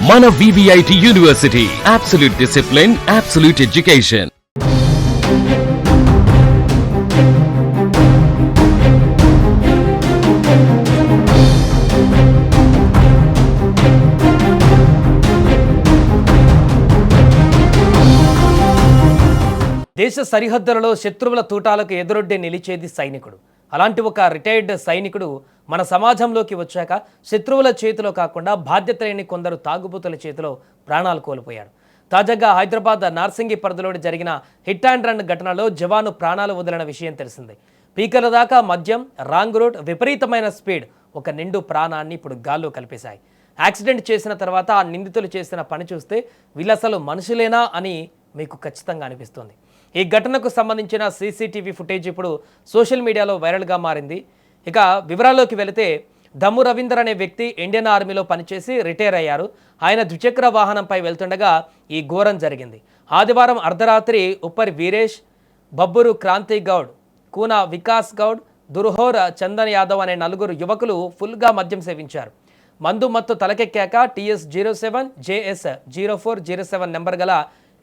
మన VVIT university, absolute discipline, absolute education. దేశ సరిహద్దులలో శత్రువుల తూటాలకు ఎదురొడ్డే నిలిచేది సైనికుడు. అలాంటి ఒక రిటైర్డ్ సైనికుడు మన సమాజంలోకి వచ్చాక శత్రువుల చేతిలో కాకుండా బాధ్యత లేని కొందరు తాగుబోతుల చేతిలో ప్రాణాలు కోల్పోయాడు. తాజాగా హైదరాబాద్ నార్సింగి పరిధిలో జరిగిన హిట్ అండ్ రన్ ఘటనలో జవాను ప్రాణాలు వదిలిన విషయం తెలిసిందే. పీకల దాకా మద్యం, రాంగ్ రూట్, విపరీతమైన స్పీడ్ ఒక నిండు ప్రాణాన్ని ఇప్పుడు గాల్లో కలిపేశాయి. యాక్సిడెంట్ చేసిన తర్వాత ఆ నిందితులు చేసిన పని చూస్తే వీళ్ళు అసలు మనుషులేనా అని మీకు ఖచ్చితంగా అనిపిస్తుంది. ఈ ఘటనకు సంబంధించిన సీసీటీవీ ఫుటేజ్ ఇప్పుడు సోషల్ మీడియాలో వైరల్గా మారింది. ఇక వివరాల్లోకి వెళితే దమ్ము రవీందర్ అనే వ్యక్తి ఇండియన్ ఆర్మీలో పనిచేసి రిటైర్ అయ్యారు. ఆయన ద్విచక్ర వాహనంపై వెళ్తుండగా ఈ ఘోరం జరిగింది. ఆదివారం అర్ధరాత్రి ఉప్పరి వీరేష్, బబ్బూరు క్రాంతి గౌడ్, కూన వికాస్ గౌడ్, దుర్హోర్ చందన్ యాదవ్ అనే నలుగురు యువకులు ఫుల్గా మద్యం సేవించారు. మందు మత్తు తలకెక్కాక TS07 JS 0407 నెంబర్ గల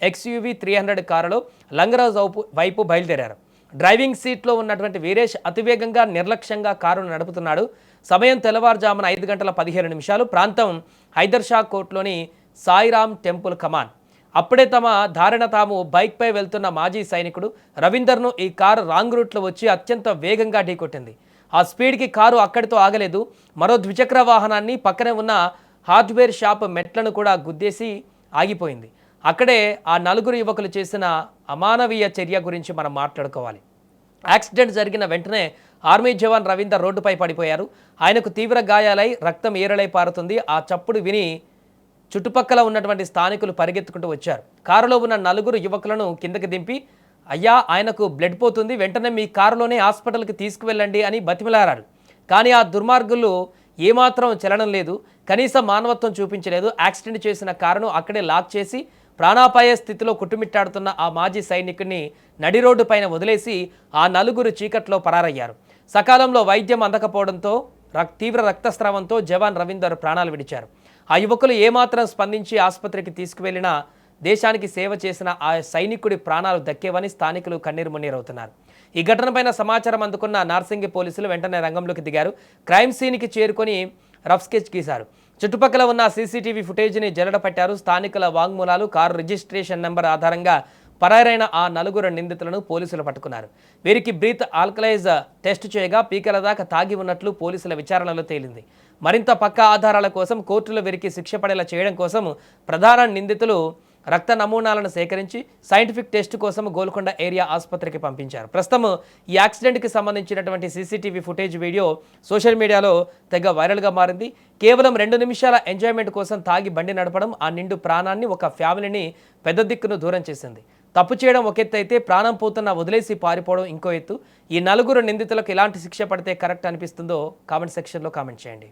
XUV 300 కారులో లంగరాజ్ వైపు బయలుదేరారు. డ్రైవింగ్ సీట్లో ఉన్నటువంటి వీరేష్ అతివేగంగా నిర్లక్ష్యంగా కారును నడుపుతున్నాడు. సమయం తెల్లవారుజామున 5:15. ప్రాంతం హైదర్షా కోట్లోని సాయిరామ్ టెంపుల్ కమాన్. అప్పుడే తమ దారిన తాము బైక్పై వెళ్తున్న మాజీ సైనికుడు రవీందర్ను ఈ కారు రాంగ్ రూట్లో వచ్చి అత్యంత వేగంగా ఢీకొట్టింది. ఆ స్పీడ్కి కారు అక్కడితో ఆగలేదు. మరో ద్విచక్ర వాహనాన్ని, పక్కనే ఉన్న హార్డ్వేర్ షాప్ మెట్లను కూడా గుద్దేసి ఆగిపోయింది. అక్కడే ఆ నలుగురు యువకులు చేసిన అమానవీయ చర్య గురించి మనం మాట్లాడుకోవాలి. యాక్సిడెంట్ జరిగిన వెంటనే ఆర్మీ జవాన్ రవీందర్ రోడ్డుపై పడిపోయారు. ఆయనకు తీవ్ర గాయాలై రక్తం ఏరలై పారుతుంది. ఆ చప్పుడు విని చుట్టుపక్కల ఉన్నటువంటి స్థానికులు పరిగెత్తుకుంటూ వచ్చారు. కారులో ఉన్న నలుగురు యువకులను కిందకి దింపి, అయ్యా ఆయనకు బ్లడ్ పోతుంది, వెంటనే మీ కారులోనే హాస్పిటల్కి తీసుకువెళ్ళండి అని బతిమలారారు. కానీ ఆ దుర్మార్గులు ఏమాత్రం చలనం లేదు, కనీసం మానవత్వం చూపించలేదు. యాక్సిడెంట్ చేసిన కారును అక్కడే లాక్ చేసి ప్రాణాపాయ స్థితిలో కుట్టుమిట్టాడుతున్న ఆ మాజీ సైనికుడిని నడి రోడ్డు పైన వదిలేసి ఆ నలుగురు చీకట్లో పరారయ్యారు. సకాలంలో వైద్యం అందకపోవడంతో తీవ్ర రక్తస్రావంతో జవాన్ రవీందర్ ప్రాణాలు విడిచారు. ఆ యువకులు ఏమాత్రం స్పందించి ఆసుపత్రికి తీసుకువెళ్లినా దేశానికి సేవ చేసిన ఆ సైనికుడి ప్రాణాలు దక్కేవని స్థానికులు కన్నీరు మున్నీరవుతున్నారు. ఈ ఘటనపైన సమాచారం అందుకున్న నార్సింగి పోలీసులు వెంటనే రంగంలోకి దిగారు. క్రైమ్ సీన్కి చేరుకొని రఫ్ స్కెచ్ గీశారు. చుట్టుపక్కల ఉన్న సీసీటీవీ ఫుటేజ్ని జల్లెడపట్టారు. స్థానికుల వాంగ్మూలాలు, కారు రిజిస్ట్రేషన్ నెంబర్ ఆధారంగా పరారైన ఆ నలుగురు నిందితులను పోలీసులు పట్టుకున్నారు. వీరికి బ్రీత్ ఆల్కలైజ్ టెస్ట్ చేయగా పీకల దాకా తాగి ఉన్నట్లు పోలీసుల విచారణలో తేలింది. మరింత పక్కా ఆధారాల కోసం కోర్టులో వీరికి శిక్ష పడేలా చేయడం కోసం ప్రధాన నిందితులు రక్త నమూనాలను సేకరించి సైంటిఫిక్ టెస్ట్ కోసం గోల్కొండ ఏరియా ఆసుపత్రికి పంపించారు. ప్రస్తుతం ఈ యాక్సిడెంట్కి సంబంధించినటువంటి సీసీటీవీ ఫుటేజ్ వీడియో సోషల్ మీడియాలో తెగ వైరల్గా మారింది. కేవలం 2 నిమిషాల ఎంజాయ్మెంట్ కోసం తాగి బండి నడపడం ఆ నిండు ప్రాణాన్ని, ఒక ఫ్యామిలీని పెద్ద దిక్కును దూరం చేసింది. తప్పు చేయడం ఒక ఎత్తు అయితే ప్రాణం పోతున్న వదిలేసి పారిపోవడం ఇంకో ఎత్తు. ఈ నలుగురు నిందితులకు ఎలాంటి శిక్ష పడితే కరెక్ట్ అనిపిస్తుందో కామెంట్ సెక్షన్లో కామెంట్ చేయండి.